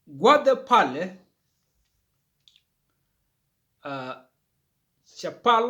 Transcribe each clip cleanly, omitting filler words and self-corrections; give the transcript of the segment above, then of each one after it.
guarda pale chapal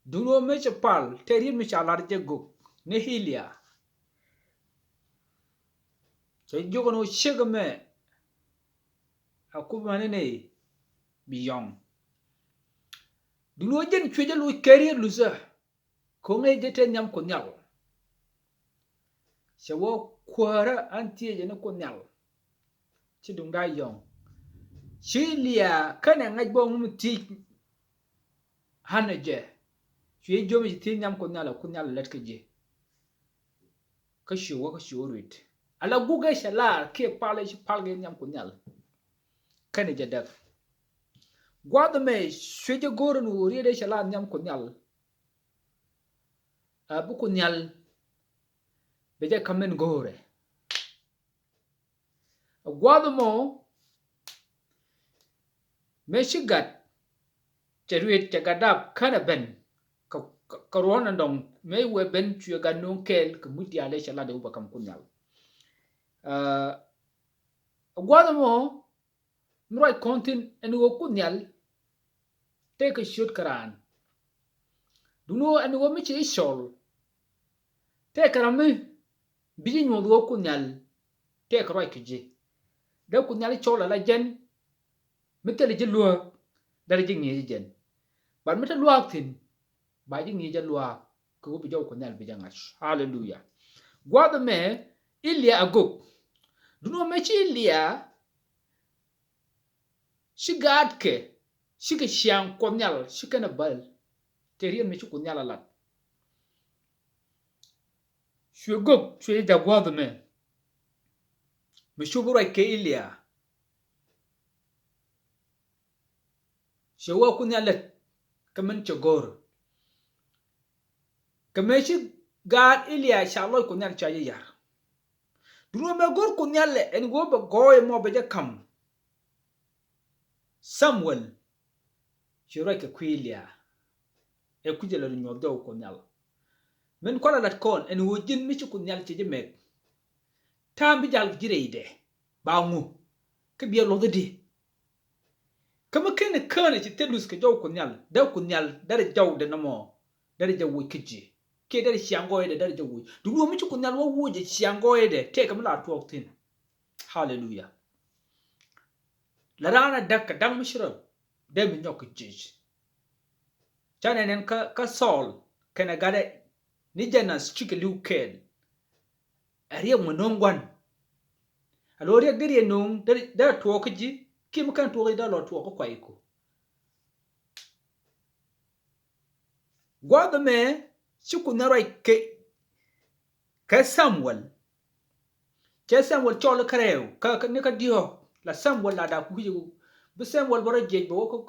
duno me chapal terin me chalar jeguk ne hilia so jogono shegame akuma ne biyong duno jen chweje lu career lusa ko ngai dete nyam ko nyal shawo kwara antie je ne ko nyal chi dung da yong chilia kana ngai bong muti hanaje chwe jomi ti nyam ko nyal let ke je ka shiwo rit ala guga shalar ke pale shi palge nyam ko nyal kana je dak gwada me shweje goron wuri de shalar nyam ko nyal abu ko nyal beje kamen gore gwada mo me shigat terwet tagadap kana ben ka rona ndong me we ben chwe ga non kel ka muti ale shalar de uba kam ko nyal gwada mo mroi kontin en wo ko nyal te ka ciöt karan duno en wo mi chi shol te karami biji nyo wo ko nyal te ka roi kije da ko nyal chola la jen mitele je luo dar je ngi jen bar mita luo tin ba je ngi je luo ko bi jaw ko nyal bi jangach hallelujah gwada me ilia agok duno me chi ilia shigatke shike shiang ko nyal shike na bal terien me chi ko nyal lat shugok shwe da gwada me shubura ke ilia shewa ko nyal kamen chogor kameshi gad ilia shaloy ko nyal chaye yar duno me gor ko nyal en go ba goy mo be kam Samuel shiro ke kwilia e kujela nyo do ko nyal men kola lat kon en wojin mi ko nyal ci jemek tambi jal jireide ba ngu ke biya lo gadi kama kene kana ci telus ke jaw ko nyal dar jaw de namo dar jaw kiji ke dar shiangoyede dar jaw dugo mi ko nyal wo woje shiangoyede te kam la tok tin hallelujah la rana dakka dang mishra de mi nyok jij chanen ka sol kana gade ni janas chike luken ariya monongwan alori agdiri nong da to kiji kim kan to da lo to ko kwai ko gwada me chiku na roi ke Samuel cholo kareu ka ne ka dio la Samuel la da ku ji bu Samuel boro je bo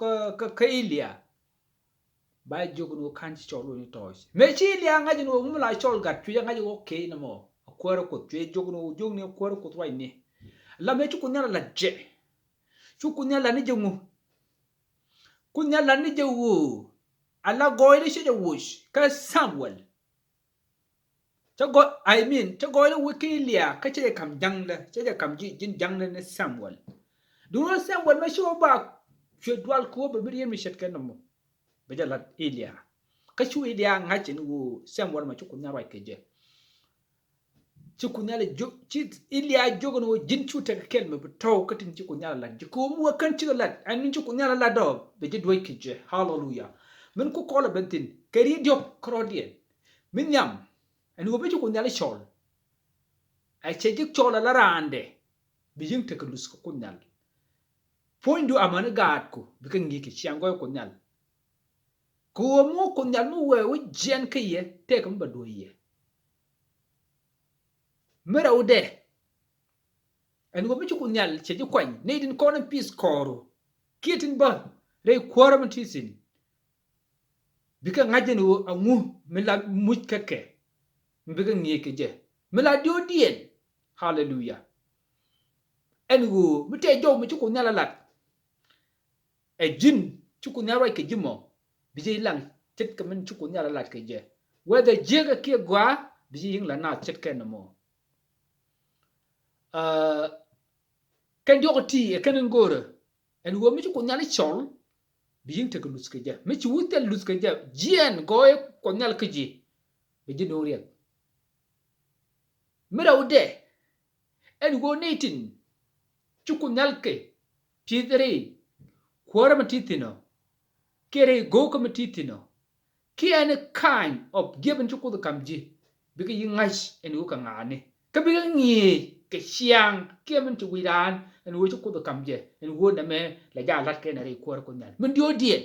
ka ilia ba jogu kan cholo ni tos me chi ilia ngaji no mu la chol gat tu ngaji okay na mo akwara ko tu jogu ni akwara ko roi ni la me chiku na la je chuku nya la ni jengu kunya la ni jewu ala goyle shi wush ka Samuel ta goyle wikilia ka ce kam jangla ce kam jin jangla ne Samuel duno Samuel ma shi ba ce dual ko be biyen mi shet kan mo be jala Elia ka shi Elia ngaci ni wo Samuel ma ci kunya roi keje ci kunya le ci Elia jogo no jin chuta kel me taw katin ci kunya la ji ko mu kan ci la an ci kunya la do be je doy keje hallelujah men ku kola bentin keri diop krodien min yam en wo be ci kunya le chol ay ce dik chola la rande bi jing te kulus ko kunya point du amana gaad ko bi kan ngi ki changoy kunya ko mo kunya mu we jen ke ye te kam ba do ye mera ude en go bichu kunyal cheji kwany needin kono peace koro kitin ba re kwara mutisin bika ngajen wo angu mila muj keke mbika ngiyeke je mila dio dien hallelujah en go mite jow mi chuku nyala lat e jin chuku nyala ke jimo bije lang chet kamen chuku nyala lat ke je whether jega ke gwa bije ying la na chet ke no mo kan yogti kan ngora en wo mi ko nyal chol biyin te lus ke ja mi ci wutel lus ke ja jien goy ko nyal ke ji be ji no riek mi rawde en wo netin ci ko nyal ke tidre kwara matitino kere go ko matitino ki any kind of given ci ko kamji bi ke yingash en wo ka ngane ka bi ngi ke siang ke min ci wiran en wo ci ko kamje en wo na me la ja lat ke na re kwara ko nyal min dio die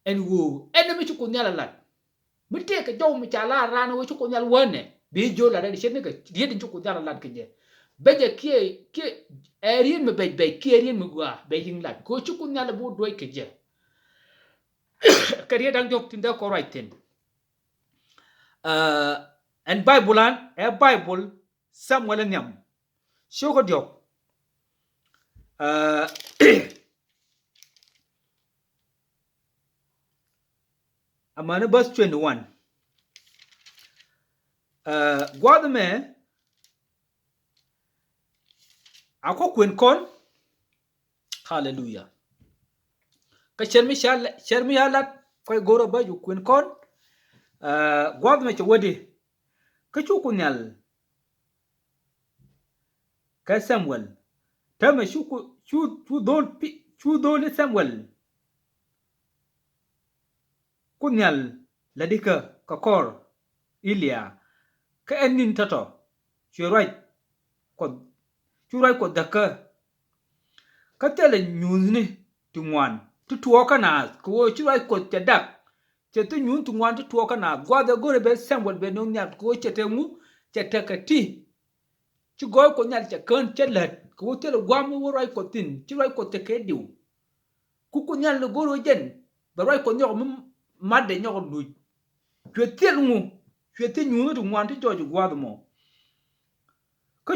en wo en mi ci ko nyal lat mi te ka jaw mi chala rana wo ci ko nyal wone bi jo la de shene ka yedin ci ko nyal lat ke je beje ke erien me be ke erien me gwa be yin lat ko ci ko nyal bo doy ke je ka dang jok tinda ko right ten and bible an e bible samuel nyam shogo diok amana verse 21 God me ako kwen kon hallelujah ka chermi halat koy goro ba ju kwen kon God me chwodi ka chu kunyal ka Samuel tama chu dol Samuel kunyal ladika ka kor Ilia ka enin tato churai ko daka ka tele nyunni tungwan tu tuoka na ko churai ko tedak che tu nyun tungwan tu tuoka na gwada gore be Samuel be no nyat ko chete ngu chete ka ti chu goy ko nyal che kan chelet ko tele gwamu worai ko tin churai ko te ke diu ku nyal goro jen ba rai ko nyok madde nyok lu chete ngu chete nyun tungwan tu joju gwada mo ka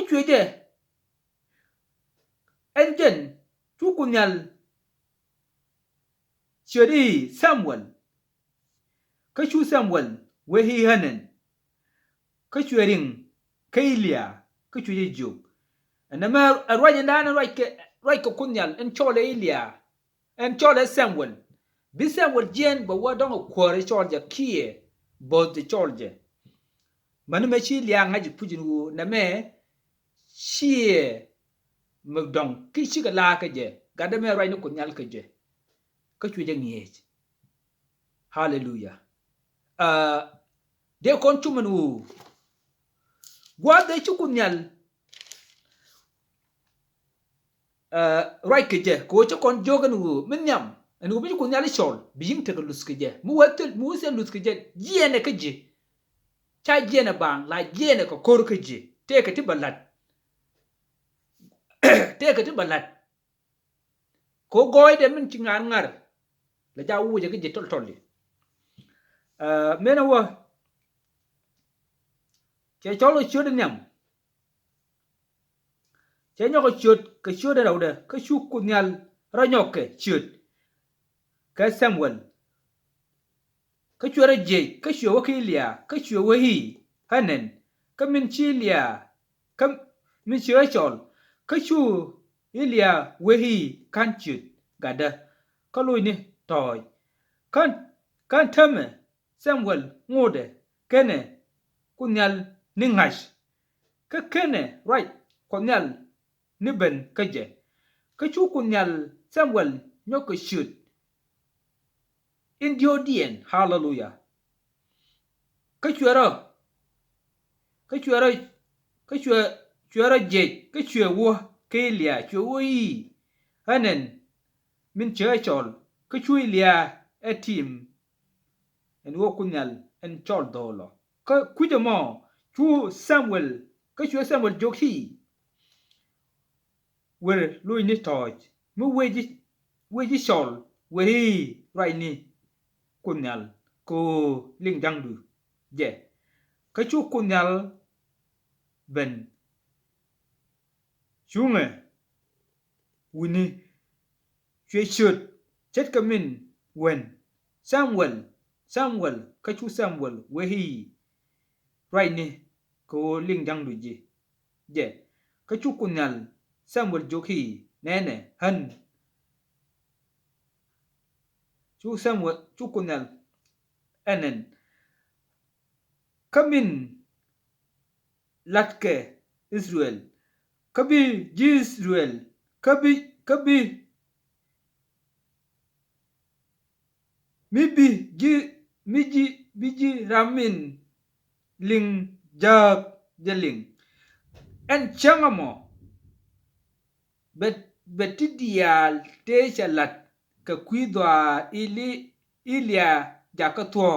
chuje enjen chu kunyal cheri Samuel ka chu Samuel we hi hanen ka chuering Kailia ka chuje juk anama arwanya nana right ko kunyal en chole Ilia en chole Samuel bi Samuel jen ba wadong kwore chole kie bod de chole manu me chi lia ngaji pujin wo na me chie mudong ki chi ka la ka je gada me right no kunyal ka je ka chuje ngiej hallelujah de kon chuman wo gwa de chu kunyal right ke je ko chu kon jogan wo minyam en wo bi kunyal chol bi te ka lus ke je mu se lus ke je jene ka je cha jene bang la jene ko kor ke je te ka ti balat te ka ti balat ko goy de min ci ngar la ja wuje ke je tol tolli mena wo che cholo ciöt nyam che nyoko ciöt ka ciöt rawde ka chu kunyal ranyoke ciöt ka Samuel ka chwere je ka chwe Ilia ka chwe hi hanen ka min chilia ka min chwe chol ka chu Ilia hi kan ciöt gada ka loini toy kan tame Samuel ngode kene kunyal ningash ka kene right kunyal niben kaje ka chu kunyal Samuel nyoko ciöt Indiodien hallelujah ka chwero je ka chwe wo Kailia chwe wo yi hanen min chwe chol ka chu Ilia etim en wo kunyal en chol dolo ka kuje mo chu Samuel ka chwe Samuel jokhi wer lui ni toj mu weji chol weri right ni kunyal ko ling dang du je ka chu kunyal ben chunge wini chwe ciöt chet kamin wen Samuel ka chu Samuel we hi right ni ko ling dang du je je ka chu kunyal Samuel joki nene han chu Samuel chu kunyal enen kamin latke Israel kabi Israel kabi biji ramin ling jag jeling en changamo betidial te chalat ka kuidwa ilia jakatwo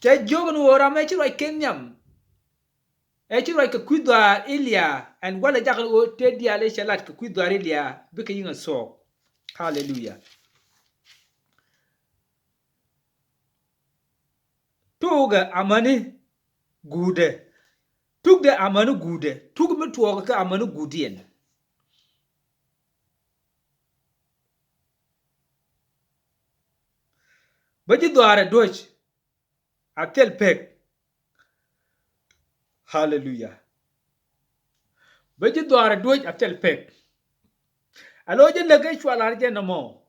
cha jogun wora me chiro kenyam e chiro ka kuidwa ilia en wala jakal o te diale chalat ka kuidwa ilia bika yinga so hallelujah tuga amani gude tugde amani gude tug me tuwa ka amani gudien baji dware doj atel pek hallelujah baji dware doj atel pek aloje lege chwalar je namo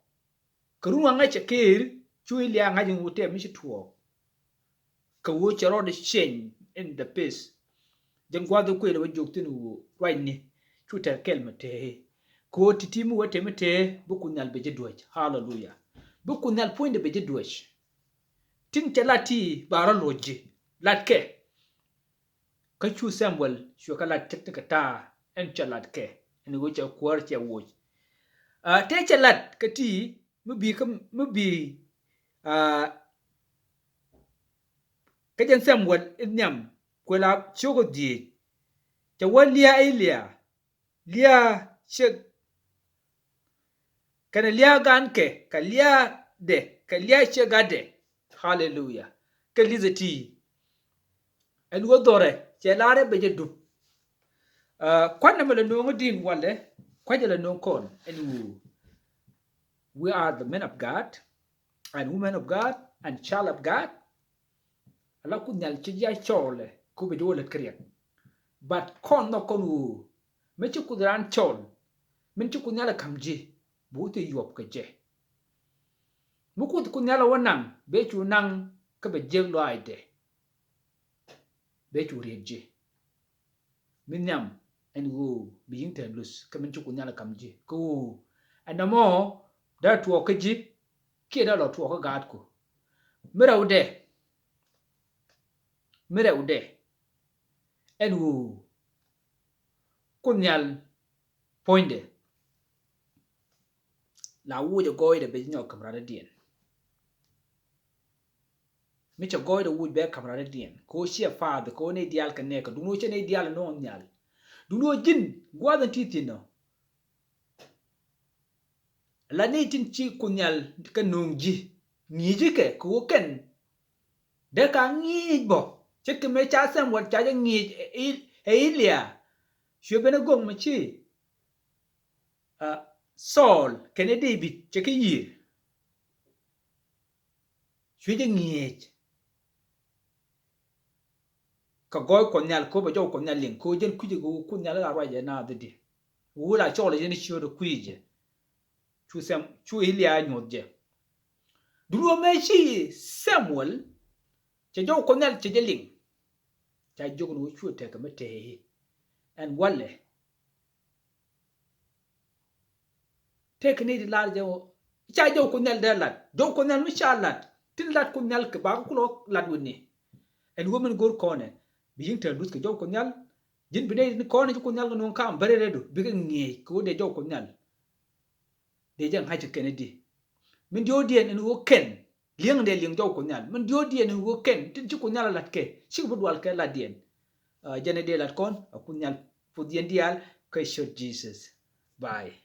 kruwa nga chekir chui lia nga jing ute mi tuwa ka wo chero de chen in the pace jen gwado ko le joktin wo right ni chuta kelmate ko titimu wote mete bukunyal beje doj hallelujah bukunyal point beje doj tin telati bara loje latke ka chu Samuel shokala tektika ta en chalatke en wo cha kwar cha wo te chalat kati mubi ka jen Samuel inyam kwela chogo di cha walia ilia lia shek kana lia ganke ka lia de ka lia chegade hallelujah ka lizati en wo dore che lare beje du kwanna mele no ngodin wale kwajala no kon en we are the men of God and women of God and child of God ala kunyal chija chole ku be dole kriya but kon no kon wu me chu kudran chol min chu kunyala kamji bu te yop ke je mu ku kunyala wonang be chu nang ka be je lo aide be chu reje minyam en wo bi yinta lus ka min chu kunyala kamji ku anamo da tuo ke ji ke da lo tuo ka gad ko mira ude en wo kunyal poinde la wo je goy de be nyo kamra dien mi che goy de wo be kamra dien ko shia father ko ne dial ka ne ka duno che ne dial no nyal duno jin gwadan titino la ne tin chi kunyal ka nungji ngiji ke ko ken de ka ngi bo che ke me cha sam wat cha ngi ilia shobena gong ma chi Saul kene David che ke yir shuje ngi ka goy kunyal ko ba jo kunyal lin ko jen kuje go kunyal la raje na de wula chole jen shodo kuje chu ilia nyodje dulo me chi Samuel che jo kunyal che jelin cha jogun wo chu te ka mate and wale tekni la je cha jo kunyal de lat jo kunyal mi cha lat tin lat kunyal ke ba ko lat woni and women gor kone bi yinta dus ke jo kunyal jin bi ne kone kunyal no kam bare redo bi ngi ko de jo kunyal de jang ha che kennedy min dio dien en wo ken liang de liang jo kunyal min dio dien en wo ken tin chu kunyal lat ke chi bu dwal ke la dien jene de lat kon kunyal fu dien dial ke shot Jesus bye